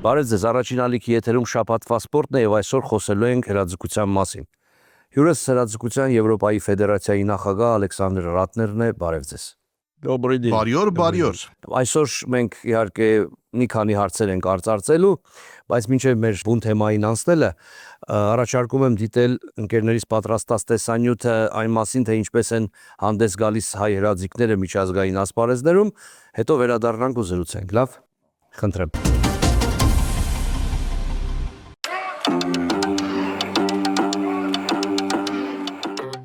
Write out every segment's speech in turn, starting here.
Բարև ձեզ, առաջին ալիքի եթերում շաբաթվա սպորտն է եւ այսօր խոսելու ենք հրաձգության մասին։ Հյուրս հրաձգության Եվրոպայի Ֆեդերացիայի նախագահ Ալեքսանդր Ռատներն է, բարև ձեզ։ Բարի օր։ Այսօր մենք իհարկե մի քանի հարցեր ենք արծարծելու, բայց մինչև մեր բուն թեմային անցնելը առաջարկում եմ դիտել ընկերներից պատրաստած տեսանյութը այն մասին, թե ինչպես են հանդես գալիս հայ հրաձիգները միջազգային ասպարեզներում, հետո վերադառնանք ու զրուցենք, լավ։ Խնդրեմ։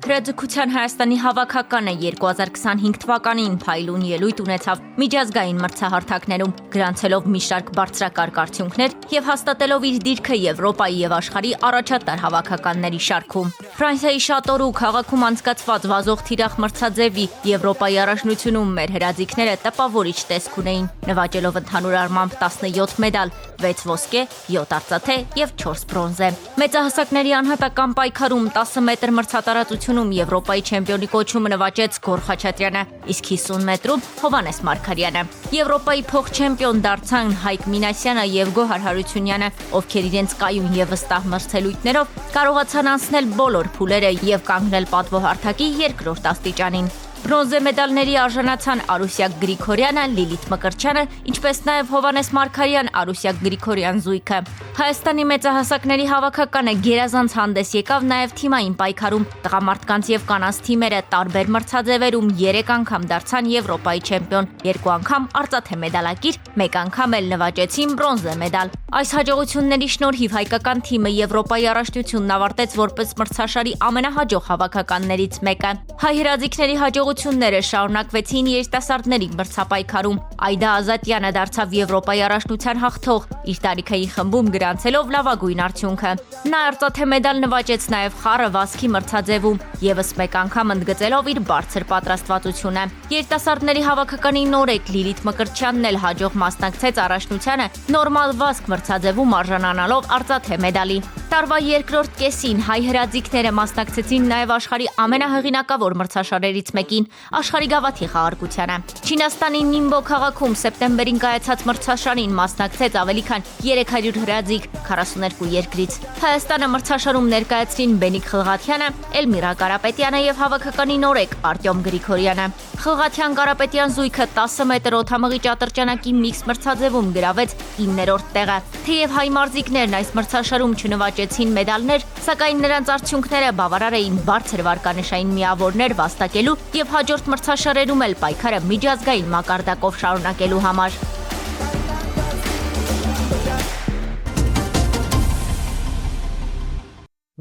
Հրաձգության Հայաստանի հավաքականը 2025 թվականին փայլուն ելույթ ունեցավ միջազգային մրցահարթակներում, գրանցելով մի շարք բարձրակարգ արդյունքներ եւ հաստատելով իր դիրքը Եվրոպայի եւ աշխարհի առաջատար հավաքականների շարքում։ Ֆրանսիայի Շատորու քաղաքում անցկացված վազող թիրախ մրցաձևի Եվրոպայի առաջնությունում մեր հրաձիգները տպավորիչ տեսք ունեին, նվաճելով ընդհանուր առմամբ 17 մեդալ, 6 ոսկե, 7 արծաթե եւ 4 բրոնզե։ Մեծահասակների անհատական պայքարում 10 մետր մրցատարածությունում Եվրոպայի չեմպիոնի կոչումը նվաճեց Գոր Խաչատրյանը, իսկ 50 մետրում Հովհաննես Մարգարյանը։ Եվրոպայի փոխչեմպիոն դարձան Հայկ Մինասյանը եւ Գոհար Հարությունյանը, ովքեր իրենց կայուն եւ վստահ մրցելույթներով կարողացան անցնել բոլոր փուլերը եւ կանգնել պատվոհարթակի երկրորդ աստիճանին։ Բրոնզե մեդալների արժանացան Արուսյակ Գրիգորյանը, Լիլիթ Մկրտչյանը, ինչպես նաև Հովհաննես Մարգարյան, Արուսյակ Գրիգորյան զույգը։ Հայաստանի մեծահասակների հավաքականը գերազանց հանդես եկավ նաև թիմային պայքարում։ Տղամարդկանց եւ կանանց թիմերը տարբեր մրցաձևերում 3 անգամ դարձան Եվրոպայի չեմպիոն, 2 անգամ արծաթե մեդալակիր, 1 անգամ էլ նվաճեցին բրոնզե մեդալ։ Այս հաջողությունների շնորհիվ հայկական թիմը Եվրոպայի առաջնությունն ավարտեց որպես մրցաշարի ամենահաջող հավաքականներից մեկը։ Հայ հրաձիգների հաջողությունները շարունակվեցին երիտասարդների մրցապայքարում։ Այդա Ազատյանը դարձավ Եվրոպայի առաջնության հաղթող, իր տարիքային խմբում գրանցելով լավագույն արդյունքը։ Նա արծաթե մեդալ նվաճեց նաև խառը վազքի մրցաձևում, եւս մեկ անգամ ընդգծելով իր բարձր պատրաստվածությունը։ Երիտասարդների հավաքականի նորեկ Լիլիթ Մկրտչյանն էլ հաջող մասնակցեց առաջնությանը նորմալ վազք մրցաձևում արժանանալով արծաթե մեդալի։ Տարվա երկրորդ կեսին հայ հրաձիգները մասնակցեցին նաև աշխարհի ամենահեղինակավոր մրցաշարերից մեկին՝ աշխարհի գավաթի խաղարկությանը։ Չինաստանի Նիմբո քաղաքում սեպտեմբերին կայացած մրցաշարին մասնակցեց ավելի քան 300 հրաձիգ 42 երկրից։ Հայաստանը մրցաշարում ներկայացրին Բենիկ Խլղաթյանը, Էլմիրա Կարապետյանը եւ հավաքականի նորեկ Արտյոմ Գրիգորյանը։ Խլղաթյան-Կարապետյան զույգը 10 մետր օդամղի ճատրճանակի միքս մրցաձևում գրավեց 9-րդ տեղը։ Թեև հայ մարզիկներն այս մրցաշարում չնվաճեցին մեդալներ, սակայն նրանց արդյունքները բավարար էին բարձր վարկանշային միավորներ վաստակելու եւ հաջորդ մրցաշարերում էլ պայքարը միջազգային մակարդակով շարունակելու համար։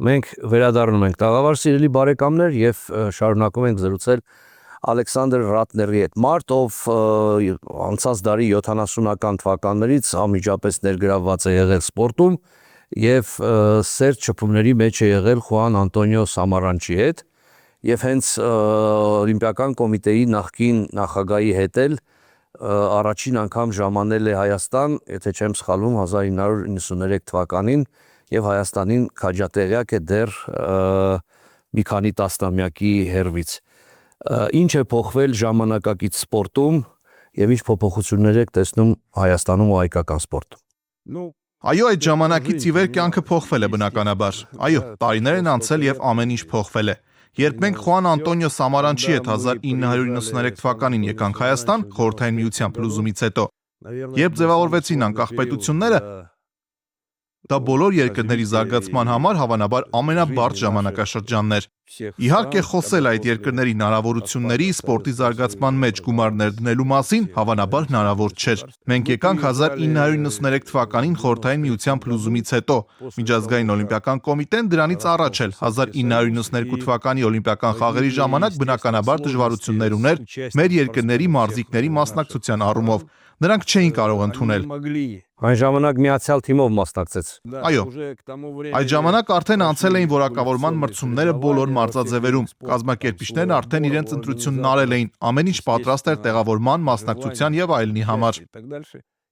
Մենք վերադառնում ենք տաղավար սիրելի բարեկամներ եւ շարունակում ենք զրուցել Ալեքսանդր Ռատների հետ։ Մարտով անցած դարի 70-ական թվականներից անմիջապես ներգրավված է եղել սպորտում եւ սերտ շփումների մեջ է եղել Խուան Անտոնիո Սամարանչի հետ եւ հենց Օլիմպիական կոմիտեի նախկին նախագահի հետ էլ առաջին անգամ ժամանել է Հայաստան, եթե չեմ սխալվում, 1993 թվականին եւ Հայաստանին քաջատեղյակ է դեռ մի քանի տասնամյակի հեռվից։ Ինչ է փոխվել ժամանակակից սպորտում եւ ինչ փոփոխություններ եք տեսնում Հայաստանում ու հայկական սպորտում։ Այո, այդ ժամանակից ի վեր կյանքը փոխվել է բնականաբար։ Այո, տարիներ են անցել եւ ամեն ինչ փոխվել է։ Երբ մենք Խուան Անտոնիո Սամարանչի հետ 1993 թվականին եկանք Հայաստան խորհրդային միության փլուզումից հետո, երբ ձևավորվեցին անկախ պետությունները, դա բոլոր երկրների զարգացման համար հավանաբար ամենաբարդ ժամանակաշրջանն էր։ Իհարկե խոսել այդ երկրների հնարավորությունների սպորտի զարգացման մեջ գումարներ դնելու մասին հավանաբար հնարավոր չէր։ Մենք եկանք 1993 թվականին խորհրդային միության փլուզումից հետո, միջազգային օլիմպիական կոմիտեն դրանից առաջ էլ 1992 թվականի օլիմպիական խաղերի ժամանակ բնականաբար դժվարություններ ուներ մեր երկրների մարզիկների մասնակցության առումով։ Նրանք չէին կարող ընդունել։ Այն ժամանակ միացյալ թիմով մասնակցեց։ Այո, այդ ժամանակ արդեն անցել էին որակավորման մրցումները բոլոր մարզաձևերում։ Կազմակերպիչներն արդեն իրենց ընտրությունն արել էին, ամեն ինչ պատրաստ էր տեղավորման, մասնակցության եւ այլնի համար։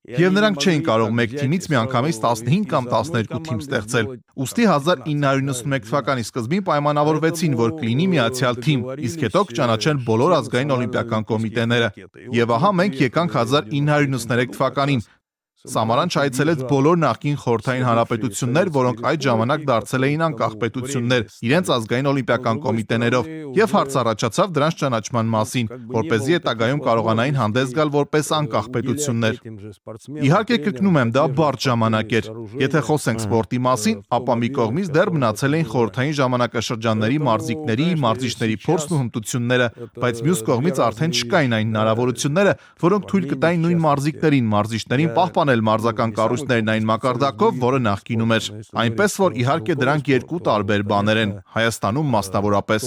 Եվ նրանք չէին կարող մեկ թիմից միանգամից 15 կամ 12 թիմ ստեղծել։ Ուստի 1991 թվականի սկզբին պայմանավորվեցին, որ կլինի միացյալ թիմ, իսկ հետո կճանաչեն բոլոր ազգային օլիմպիական կոմիտեները։ Եվ ահա մենք եկանք 1993 թվականին, Սամարան այցելեց բոլոր նախկին խորհրդային հանրապետություններ, որոնք այդ ժամանակ դարձել էին անկախ պետություններ, իրենց ազգային օլիմպիական կոմիտեներով, եւ հարց առաջացավ դրանց ճանաչման մասին, որպեսզի հետագայում կարողանային հանդես գալ որպես անկախ պետություններ։ Իհարկե կրկնում եմ, դա բարդ ժամանակ էր։ Եթե խոսենք սպորտի մասին, ապա մի կողմից դեռ մնացել էին խորհրդային ժամանակաշրջանների մարզիկների, մարզիչների փորձն ու հմտությունները, բայց մյուս կողմից արդեն չկային այն հնարավորությունները, որոնք թույլ կտային նույն մարզիկներին, մարզիչներին պահպանել մարզական կառույցներն այն մակարդակով, որը նախկինում էր։ Այնպես որ իհարկե դրանք երկու տարբեր բաներ են, Հայաստանում մասնավորապես։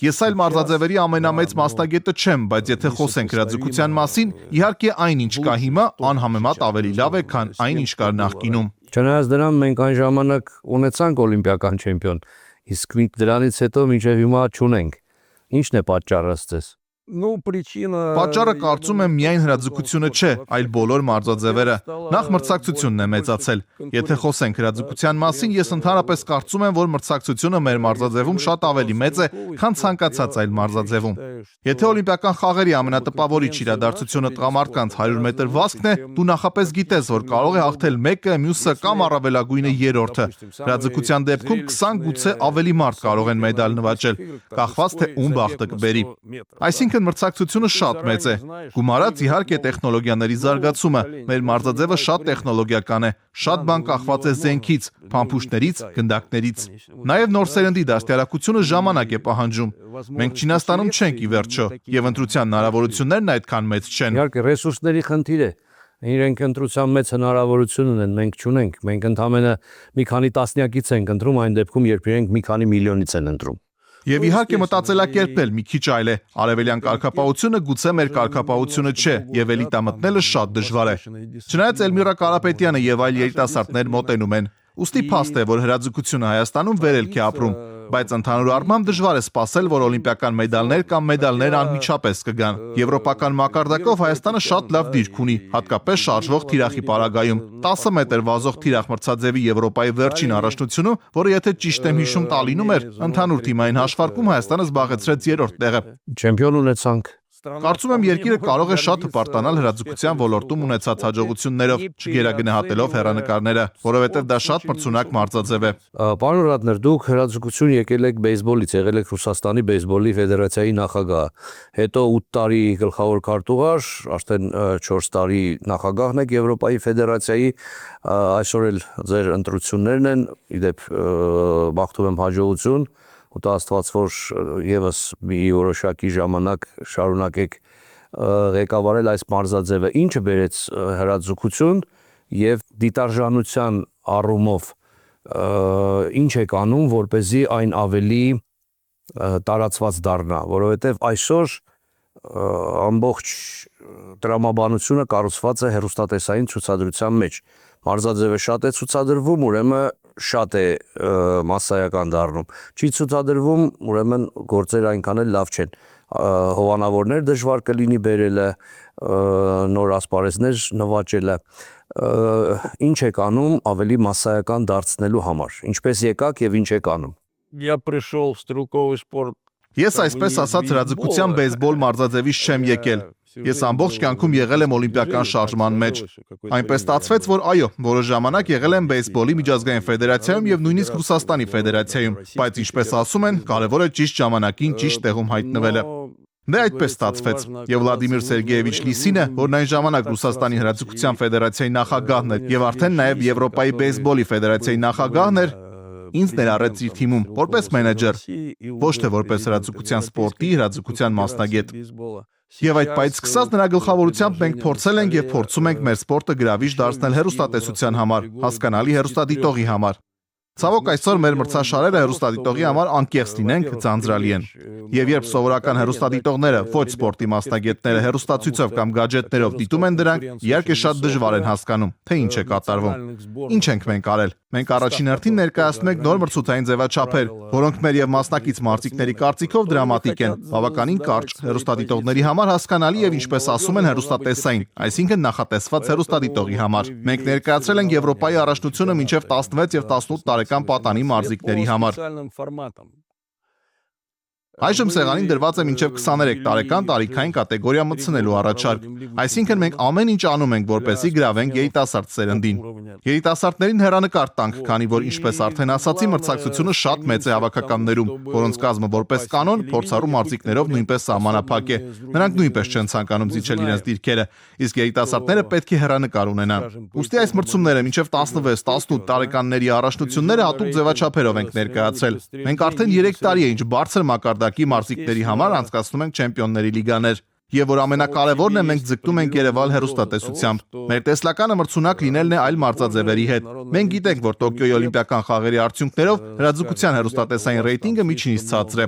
Ես այլ մարզաձևերի ամենամեծ մասնագետը չեմ, բայց եթե խոսենք հրաձգության մասին, իհարկե այն ինչ կա հիմա անհամեմատ ավելի լավ է, քան այն ինչ կար նախկինում։ Չնայած դրան մենք այն ժամանակ ունեցանք օլիմպիական չեմպիոն, իսկ դրանից հետո մինչև հիմա չունենք։ Ինչն է պատճառը ըստ Պատճառը կարծում եմ միայն հրաձգությունը չէ, այլ բոլոր մարզաձևերը։ Նախ մրցակցությունն է մեծացել։ Եթե խոսենք հրաձգության մասին, ես ընդհանրապես կարծում եմ, որ մրցակցությունը մեր մարզաձևում շատ ավելի մեծ է, քան ցանկացած այլ մարզաձևում։ Եթե օլիմպիական խաղերի ամենատպավորիչ իրադարձությունը տղամարդկանց 100 մետր վազքն է, դու նախապես գիտես, որ կարող է հաղթել մեկը, մյուսը կամ առավելագույնը երրորդը։ Հրաձգության դեպքում 20 գուցե ավելի մարդ կարող են մեդալ նվաճել, կախված թե ում բախտը կբերի։ Այսինքն մրցակցությունը շատ մեծ է։ Գումարած իհարկե տեխնոլոգիաների զարգացումը, մեր մարզաձևը շատ տեխնոլոգիական է, շատ բան կախված է զենքից, փամփուշտներից, գնդակներից։ Նաև նոր սերնդի դաստիարակությունը ժամանակ է պահանջում։ Մենք Չինաստանում չենք ի վերջո, եւ ընտրության հնարավորություններն այդքան մեծ չեն։ Իհարկե ռեսուրսների խնդիր է։ Իրենք ընտրության մեծ հնարավորություն ունեն, մենք չունենք։ Մենք ընդամենը մի քանի տասնյակից ենք ընտրում, այն դեպքում, երբ իրենք մի քանի միլիոնից են ընտրում։ Եվ իհարկե մտածելակերպել մի քիչ այլ է։ Արևելյան կարգապահությունը գուցե մեր կարգապահությունը չէ, եւ էլիտա մտնելը շատ դժվար է։ Չնայած Էլմիրա Կարապետյանը եւ այլ երիտասարդներ մոտենում են։ Ուստի փաստ է, որ հրաձգությունը Հայաստանում վերելք է ապրում, բայց ընդհանուր առմամբ դժվար է սպասել, որ օլիմպիական մեդալներ կամ մեդալներ անմիջապես կգան։ Եվրոպական մակարդակով Հայաստանը շատ լավ դիրք ունի, հատկապես շարժվող թիրախի պարագայում։ 10 մետր վազող թիրախ մրցաձևի Եվրոպայի վերջին առաջնությունում, որը եթե ճիշտ եմ հիշում տալինում էր, ընդհանուր թիմային հաշվարկում Հայաստանը զբաղեցրեց 3-րդ տեղը։ Չեմպիոն ունեցանք։ Կարծում եմ երկիրը կարող է շատ հպարտանալ հրաձգության ոլորտում ունեցած հաջողություններով, չգերագնահատելով հեռանկարները, որովհետև դա շատ մրցունակ մարզաձև է։ Պարոն Ռատներ, դուք հրաձգություն եկել եք բեյսբոլից, եղել եք Ռուսաստանի բեյսբոլի ֆեդերացիայի նախագահ, հետո 8 տարի գլխավոր քարտուղար, արդեն 4 տարի նախագահն եք Եվրոպայի ֆեդերացիայի, այսօր էլ ձեր ընտրություններն են, իդեպ բախտում եմ հաջողություն։ Ու դա Աստված որ եւս մի որոշակի ժամանակ շարունակեք ղեկավարել այս մարզաձևը, ինչը բերեց հրաձգություն եւ դիտարժանության առումով ինչ եք անում, որպեսզի այն ավելի տարածված դառնա, որովհետեւ այսօր ամբողջ տրամաբանությունը կառուցված է հեռուստատեսային ցուցադրության մեջ։ Մարզաձևը շատ է ցուցադրվում, ուրեմն շատ է մասսայական դառնում։ Չի ցուցադրվում, ուրեմն գործերը այնքան էլ լավ չեն։ Հովանավորներ դժվար կլինի բերելը, նոր ասպարեզներ նվաճելը։ Ինչ եք անում ավելի մասսայական դարձնելու համար։ Ինչպես եկաք եւ ինչ եք անում։ Я пришел в стрелковый спорт. Ես այսպես ասած հրաձգության բեյսբոլ մարզաձևից չեմ եկել։ Ես ամբողջ կյանքում եղել եմ օլիմպիական շարժման մեջ։ Այնպես ստացվեց, որ այո, որոշ ժամանակ եղել եմ բեյսբոլի միջազգային ֆեդերացիայում եւ նույնիսկ Ռուսաստանի ֆեդերացիայում, բայց ինչպես ասում են, կարևորը ճիշտ ժամանակին ճիշտ տեղում հայտնվելը։ Դե այդպես ստացվեց։ Եվ Վլադիմիր Սերգեևիչ Լիսինը, որն այն ժամանակ Ռուսաստանի հրաձգության ֆեդերացիայի նախագահն էր եւ արդեն նաեւ Եվրոպայի բեյսբոլի ֆեդերացիայի նախագահն էր, ինձ ներառեց իր թիմում որպես մենեջեր, ոչ թե որպես հրաձգության սպորտի հրաձգության մասնագետ։ Եվ այդ պայծ սկսած նրա գլխավորությամբ մենք փորձել ենք եւ փորձում ենք մեր սպորտը գրավիչ դարձնել հեռուստատեսության համար, հասկանալի հեռուստադիտողի համար։ Ցավոք այսօր մեր մրցաշարերը հեռուստադիտողի համար անկեղծ լինենք, ձանձրալի են։ Եվ երբ սովորական հեռուստադիտողները, ոչ սպորտի մասնագետները հեռուստացույցով կամ գadgetներով դիտում են դրանք, իհարկե շատ դժվար են հասկանում, թե ինչ է կատարվում։ Ինչ ենք մենք արել։ Մենք առաջին հերթին ներկայացնում ենք նոր մրցութային ձևաչափեր, որոնք մեր եւ մասնակից մարզիկների կարծիքով դրամատիկ են, բավականին կարճ, հեռուստադիտողների համար հասկանալի եւ ինչպես ասում են հեռուստատեսային, այսինքն նախատեսված հեռուստադիտողի համար։ Մենք ներկայացրել ենք Եվրոպայի առաջնությունը մինչեւ 16 եւ 18 տարեկան պատանի մարզիկների համար։ Специальным форматом. Այժմ սեղանին դրված է մինչև 23 տարեկան տարիքային կատեգորիա մտցնելու առաջարկ։ Այսինքն մենք ամեն ինչ անում ենք, որպեսզի գրավենք երիտասարդ սերնդին։ Երիտասարդներին հեռանկար տանք, քանի որ ինչպես արդեն ասացի, մրցակցությունը շատ մեծ է հավաքականներում, որոնց կազմը որպես կանոն փորձառու մարզիկներով նույնպես սահմանափակ է։ Նրանք նույնպես չեն ցանկանում զիջել իրենց դիրքերը, իսկ երիտասարդները պետք է հեռանկար ունենան։ Ուստի այս մրցումները մինչև 16-18 տարեկանների առաջնությունները հատուկ ձևաչափերով ենք ներկայացրել։ Մենք արդեն 3 տարի է ինչ բարձր մակարդակի մարզիկների համար անցկացնում ենք չեմպիոնների լիգաներ։ Եվ որ ամենակարևորն է, մենք ձգտում ենք Երևան հեռուստատեսությամբ։ Մեր տեսլականը մրցունակ լինելն է այլ մարզաձևերի հետ։ Մենք գիտենք, որ Տոկիոյի օլիմպիական խաղերի արդյունքներով հրաձգության հեռուստատեսային ռեյտինգը միջինից ցածր է։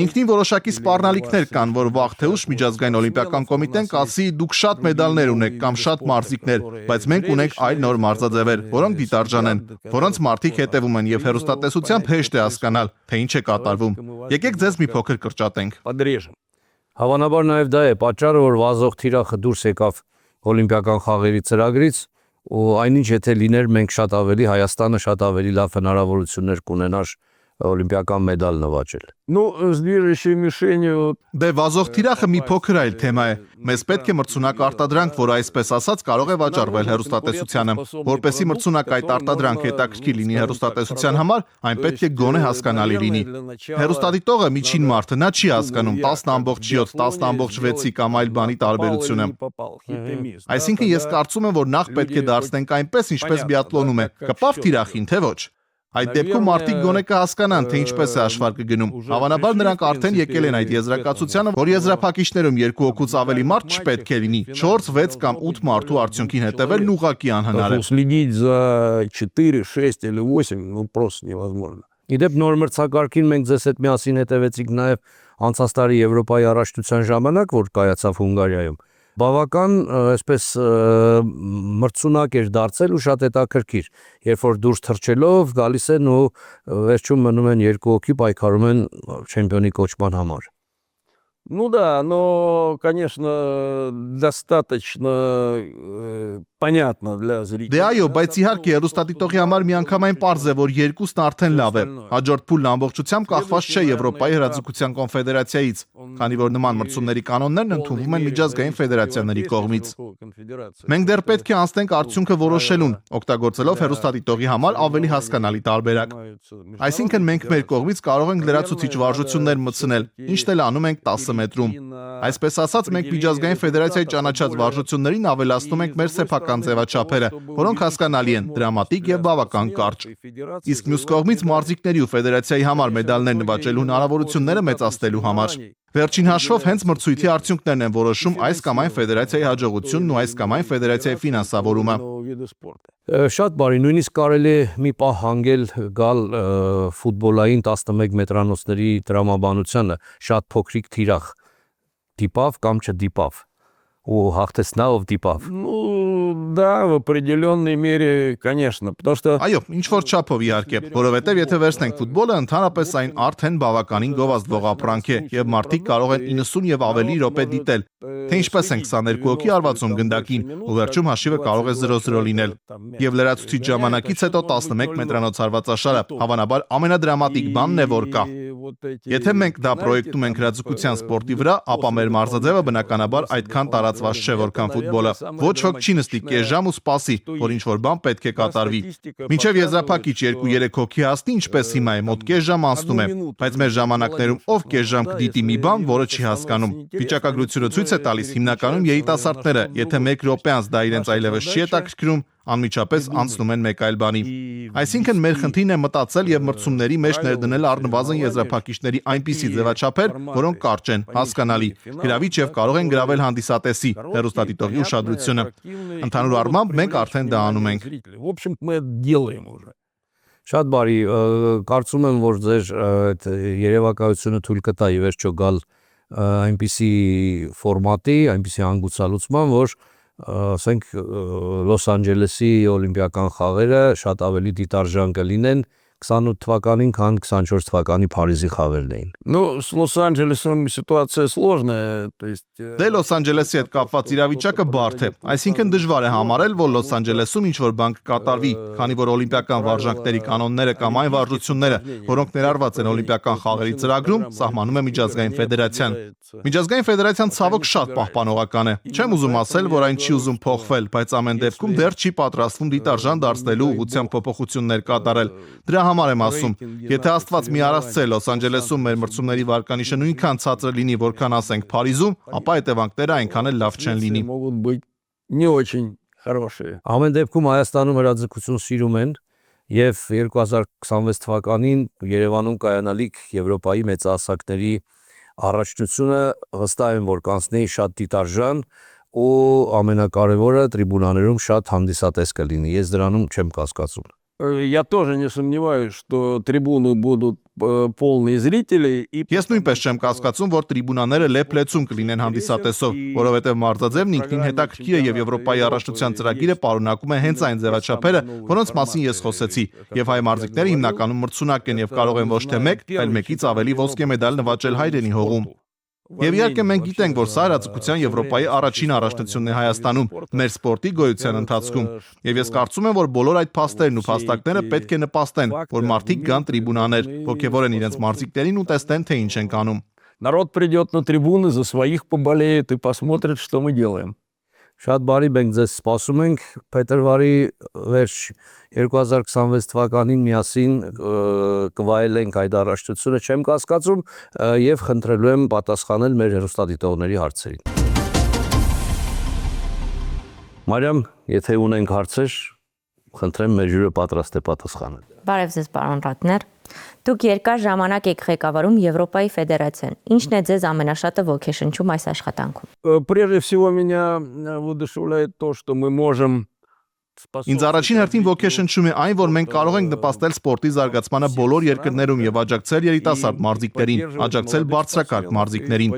Ինքնին որոշակի սպառնալիքներ կան, որ վաղ թե ուշ միջազգային օլիմպիական կոմիտեն կասի՝ դուք շատ մեդալներ ունեք կամ շատ մարզիկներ, բայց մենք ունենք այլ նոր մարզաձևեր, որոնք դիտարժան են, որոնց մարդիկ հետևում են եւ հեռուստատեսությամբ հեշտ է հասկանալ, թե ինչ է կատարվում։ Եկեք ձեզ մի փոքր կրճատենք։ Подрежем. Հավանաբար նաև դա է պատճառը, որ վազող թիրախը դուրս եկավ օլիմպիական խաղերի ծրագրից ու այնինչ եթե լիներ մենք Հայաստանը շատ ավելի լավ հնարավորություններ կունենար օլիմպիական մեդալ նվաճել։ Ну, с движущей мишенью Դե վազող թիրախը մի փոքր այլ թեմա է։ Մեզ պետք է մրցունակ արտադրանք, որը այսպես ասած կարող է վաճառվել հեռուստատեսությանը։ Որպեսզի մրցունակ այդ արտադրանքը հետաքրքիր լինի հեռուստատեսության համար, այն պետք է գոնե հասկանալի լինի։ Հեռուստադիտողը միջին մարդը նա չի հասկանում 10.7, 10.6-ի կամ այլ բանի տարբերությունը։ Այսինքն ես կարծում եմ, որ նախ պետք է դարձնենք այնպես, ինչպես բիատլոնում է։ Կպավ թիրախին, թե ոչ։ Այդ դեպքում մարդիկ գոնե կհասկանան, թե ինչպես է աշխարհը գնում։ Հավանաբար նրանք արդեն եկել են այդ եզրակացությանը, որ եզրափակիչներում 2 հոգուց ավելի մարդ չպետք է լինի։ 4, 6 կամ 8 մարդու արդյունքին հետևելն ուղղակի անհնար է։ Следить за 4, 6 или 8, ну просто невозможно. Իդեպ նոր մրցակարգին մենք ձեզ հետ միասին հետևեցինք նաև անցած տարի Եվրոպայի առաջնության ժամանակ, որ կայացավ Հունգարիայում։ Բավական այսպես մրցունակ էր դարձել ու շատ հետաքրքիր, երբ որ դուրս թռչելով գալիս են ու վերջում մնում են 2 հոգի պայքարում են չեմպիոնի կոչման համար։ Ну да, но, конечно, достаточно понятно для зрителей. Դե այո, բայց իհարկե հեռուստադիտողի համար միանգամայն պարզ է, որ երկուսն արդեն լավ է։ Հաջորդ փուլն ամբողջությամբ կախված չէ Եվրոպայի հրաձգության կոնֆեդերացիայից, քանի որ նման մրցումների կանոններն ընդունվում են միջազգային ֆեդերացիաների կողմից։ Մենք դեռ պետք է անցնենք արդյունքը որոշելուն, օգտագործելով հեռուստադիտողի համար ավելի հասկանալի տարբերակ։ Այսինքն մենք մեր կողմից կարող ենք լրացուցիչ վարժություններ մտցնել, ինչն էլ անում ենք 10 մետրում։ Այսպես ասած, մենք միջազգային ֆեդերացիայի ճանաչած վարժություններին ավելացնում ենք մեր սեփական ձևաչափերը, որոնք հասկանալի են, դրամատիկ եւ բավական կարճ։ Իսկ մյուս կողմից մարզիկների ու ֆեդերացիայի համար մեդալներ նվաճելու հնարավորությունները մեծացնելու համար։ Վերջին հաշվով հենց մրցույթի արդյունքներն են որոշում այս կամ այն ֆեդերացիայի հաջողությունն ու այս կամ այն ֆեդերացիայի ֆինանսավորումը։ Շատ բարի, նույնիսկ կարելի է մի պահ հանգել գալ ֆուտբոլային 11 մետրանոցների տրամաբանությանը, շատ փոքրիկ թիրախ դիպավ կամ չդիպավ ու հաղթեցնա ով դիպավ։ Ну да, в определенной мере, конечно, потому что Այո, ինչ որ չափով իհարկե, որովհետև եթե վերցնենք ֆուտբոլը, ընդհանրապես այն արդեն բավականին գովազդվող ապրանք է եւ մարդիկ կարող են 90 եւ ավելի րոպե դիտել, թե ինչպես են 22 հոգի արվածում գնդակին, ու վերջում հաշիվը կարող է 0-0 լինել։ Եվ լրացուցիչ ժամանակից հետո 11 մետրանոց հարվածաշարը հավանաբար ամենադրամատիկ բանն է, որ կա։ Եթե մենք դա պրոյեկտում ենք հրաձգության սպորտի վրա, ապա մեր մարզաձևը բնականաբար այդքան տարածված չէ, որքան ֆուտբոլը։ Ոչ ոք չի նստի կես ժամ ու սպասի, որ ինչ-որ բան պետք է կատարվի։ Մինչև եզրափակիչ 2-3 հոգի հասնի, ինչպես հիմա է, մոտ կես ժամ անցնում է, բայց մեր ժամանակներում ով կես ժամ կդիտի մի բան, որը չի հասկանում։ Վիճակագրությունը ցույց է տալիս հիմնականում երիտասարդները, եթե 1 րոպե անց դա իրենց այլևս չի հետաքրքրում, անմիջապես անցնում են մեկ այլ բանի։ Այսինքն մեր խնդիրն է մտածել եւ մրցումների մեջ ներդնել առնվազն եզրափակիչների այնպիսի ձևաչափեր, որոնք կարճ են, հասկանալի, գրավիչ եւ կարող են գրավել հանդիսատեսի, հեռուստադիտողի ուշադրությունը։ Ընդհանուր առմամբ մենք արդեն դա անում ենք։ В общем, мы это делаем уже. Շատ բարի, կարծում եմ, որ ձեր այդ երևակայությունը թույլ կտա ի վերջո գալ այնպիսի ֆորմատի, այնպիսի հանգուցալուծման, որ ասենք Լոս Անջելեսի օլիմպիական խաղերը շատ ավելի դիտարժան կլինեն, 28 թվականին, քան 24 թվականի Փարիզի խաղերն էին։ Ну, с Лос-Анджелесом ситуация сложная, то есть... Դե Լոս Անջելեսի հետ կապված իրավիճակը բարդ է։ Այսինքն դժվար է համարել, որ Լոս Անջելեսում ինչ-որ բան կկատարվի, քանի որ օլիմպիական վարժանքների կանոնները կամ այն վարժությունները, որոնք ներառված են օլիմպիական խաղերի ծրագրում, սահմանում է Միջազգային ֆեդերացիան։ Միջազգային ֆեդերացիան ցավոք շատ պահպանողական է։ Չեմ ուզում ասել, որ այն չի ուզում փոխվել, բայց ամեն դեպքում դեռ չի պատրաստվում դիտարժան դարձնելու ուղղությամբ փոփոխություններ կատարել։ Դրա համար եմ ասում, եթե Աստված մի առասցե Լոս Անջելեսում մեր մրցումների վարկանիշը նույնքան ցածր լինի, որքան ասենք Փարիզում, ապա հետևանքները այնքան էլ լավ չեն լինի։ Могут быть не очень хорошие. Ամեն դեպքում Հայաստանում հրաձգություն սիրում են եւ 2026 թվականին Երևանում կայանալիք Եվրոպայի մեծահասակների առաջնությունը վստահ եմ, որ կանցնի շատ դիտարժան ու ամենակարևորը տրիբունաներում շատ հանդիսատես կլինի։ Ես դրանում չեմ կասկածում։ Я тоже не сомневаюсь, что трибуны будут полные зрители. Ես նույնպես չեմ կասկածում, որ տրիբունաները լեփ-լեցուն կլինեն հանդիսատեսով, որովհետև մարզաձևն ինքնին հետաքրքիր է եւ Եվրոպայի առաջնության ծրագիրը պարունակում է հենց այն ձևաչափերը, որոնց մասին ես խոսեցի, եւ հայ մարզիկները հիմնականում մրցունակ են եւ կարող են ոչ թե մեկ, այլ մեկից ավելի ոսկե մեդալ նվաճել հայրենի հողում։ Եվ իհարկե մենք գիտենք, որ սա հրաձգության Եվրոպայի առաջին առաջնությունն է Հայաստանում մեր սպորտի գոյության ընթացքում։ Եվ ես կարծում եմ, որ բոլոր այդ փաստերն ու փաստակները պետք է նպաստեն, որ մարդիկ գան տրիբունաներ, ոգևորեն իրենց մարզիկներին ու տեսնեն, թե ինչ են անում։ Народ придет на трибуны, за своих поболеет и посмотрит, что мы делаем. Շատ բարի մենք ձեզ սպասում ենք փետրվարի վերջ 2026 թվականին միասին կվայելենք այդ առաջնությունը, չեմ կասկածում եւ խնդրելու եմ պատասխանել մեր հեռուստադիտողների հարցերին։ Մարիամ, եթե ունենք հարցեր, խնդրեմ մեր ժյուրը պատրաստ է պատասխանել։ Բարև ձեզ, պարոն Ռատներ։ Դուք երկար ժամանակ եք ղեկավարում Եվրոպայի ֆեդերացիան։ Ինչն է ձեզ ամենաշատը ոգեշնչում այս աշխատանքում։ Прежде всего меня воодушевляет то, что мы можем Ինձ առաջին հերթին ոգեշնչում է այն, որ մենք կարող ենք նպաստել սպորտի զարգացմանը բոլոր երկրներում եւ աջակցել երիտասարդ մարզիկներին, աջակցել բարձրակարգ մարզիկներին։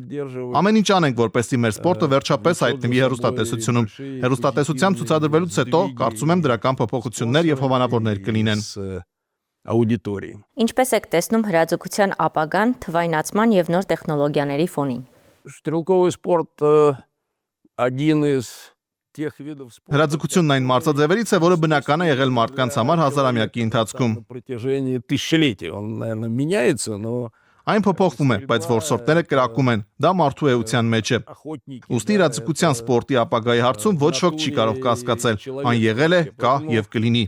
Ամեն ինչ անենք, որպեսզի մեր սպորտը վերջապես հայտնվի հեռուստատեսությունում։ Հեռուստատեսությամբ ցուցադրվելուց հետո կարծում եմ դրական փոփոխություններ եւ հովանավորներ կլինեն։ аудитории. Ինչպես եք տեսնում հրաձգության ապագան թվայնացման եւ նոր տեխնոլոգիաների ֆոնին։ Стрелковый спорт один из тех видов спорта. Հրաձգությունն այն մարզաձևերից է, որը բնական է եղել մարդկանց համար հազարամյակի ընթացքում։ На протяжении тысячелетий он, наверное, меняется, но Այն փոփոխվում է, բայց որսորդները կրակում են։ Դա մարդու էության մեջ է։ Ուստի հրաձգության սպորտի ապագայի հարցում ոչ ոք չի կարող կասկածել։ Այն եղել է, կա եւ կլինի։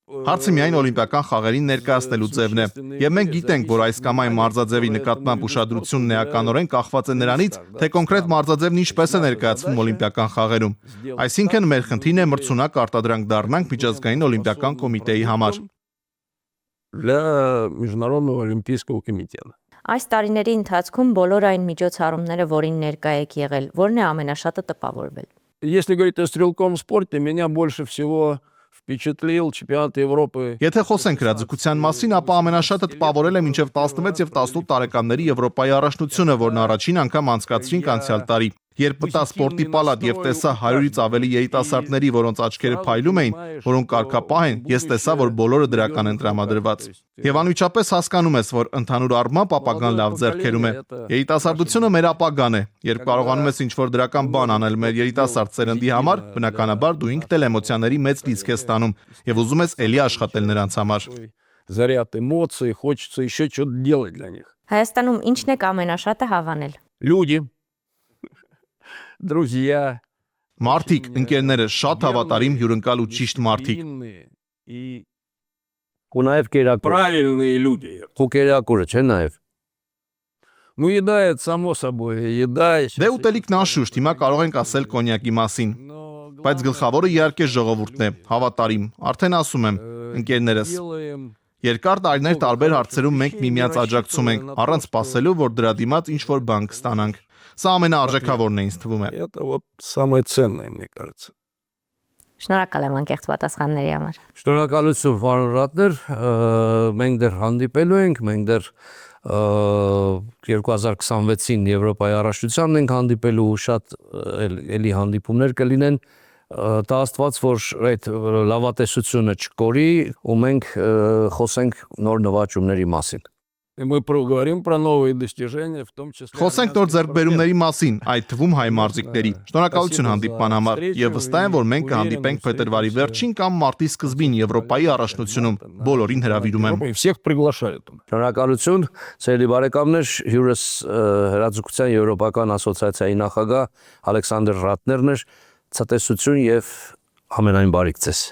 Հարցը միայն օլիմպիական խաղերին ներկայացնելու ձևն է։ Եվ մենք գիտենք, որ այս կամ այն մարզաձևի նկատմամբ ուշադրությունն էականորեն կախված է նրանից, թե կոնկրետ մարզաձևն ինչպես է ներկայացվում օլիմպիական խաղերում։ Այսինքն մեր խնդիրն է մրցունակ արտադրանք դառնանք միջազգային օլիմպիական կոմիտեի համար։ для Международного олимпийского комитета. Այս տարիների ընթացքում բոլոր այն միջոցառումները, որին ներկա եք եղել, որն է ամենաշատը տպավորվել։ Если говорить о стрелковом спорте, меня больше всего впечатлил чемпионат Европы. Եթե խոսենք հրաձգության մասին, ապա ամենաշատը տպավորել է մինչև 16 եւ 18 տարեկանների Եվրոպայի առաջնությունը, որն առաջին անգամ անցկացրինք անցյալ տարի։ Երբ մտա սպորտի պալատ եւ տեսա 100-ից ավելի երիտասարդների, որոնց աչքերը փայլում էին, որոնք կարգապահ են, ես տեսա, որ բոլորը դրական են տրամադրված։ Եվ անմիջապես հասկանում ես, որ ընդհանուր առմամբ ապագան լավ ձեռքերում է։ Երիտասարդությունը մեր ապագան է։ Երբ կարողանում ես ինչ-որ դրական բան անել մեր երիտասարդ սերնդի համար, բնականաբար դու ինքդ էլ էմոցիաների մեծ լիցք ես ստանում եւ ուզում ես ելի աշխատել նրանց համար։ Заряд эмоций, хочется еще что-то делать для них. Հայաստանում ինչն եք ամենաշատը հավանել։ Люди, друзья, Մարդիկ, ընկերները շատ հավատարիմ, հյուրընկալ ու ճիշտ մարդիկ։ и Ու նաև կերակուր։ правильные люди. Ու կերակուրը չէ նաև։ Ну, еда это само собой, еда. Դե ուտելիքն անշուշտ, հիմա կարող ենք ասել կոնյակի մասին, բայց գլխավորը իհարկե ժողովուրդն է, հավատարիմ։ Արդեն ասում եմ, ընկերներս, երկար տարիներ տարբեր հարցերում մենք միմյանց աջակցում ենք, առանց սպասելու, որ դրա դիմաց ինչ-որ բան կստանանք։ Սա ամենաարժեքավորն է ինձ թվում է։ Это вот самое ценное, мне кажется. Շնորհակալ եմ անկեղծ պատասխանների համար։ Շնորհակալություն, պարոն Ռատներ, մենք դեռ հանդիպելու ենք, մենք դեռ 2026-ին Եվրոպայի առաջնությանն ենք հանդիպելու, շատ էլի հանդիպումներ կլինեն, Տա Աստված, որ այդ լավատեսությունը չկորի ու մենք խոսենք նոր նվաճումների մասին։ И мы проговорим про новые достижения, в том числе... Խոսենք նոր ձեռքբերումների մասին, այդ թվում հայ մարզիկների։ Շնորհակալություն հանդիպման համար եւ վստահ եմ, որ մենք կհանդիպենք փետրվարի վերջին կամ մարտի սկզբին Եվրոպայի առաջնությունում։ Բոլորին հրավիրում եմ։ И всех приглашают туда. Շնորհակալություն, ցելի բարեկամներ, հյուրս հրաձգության Եվրոպական ասոցիացիայի նախագահ Ալեքսանդր Ռատներն էր, ցտեսություն եւ ամենայն բարիք ձեզ։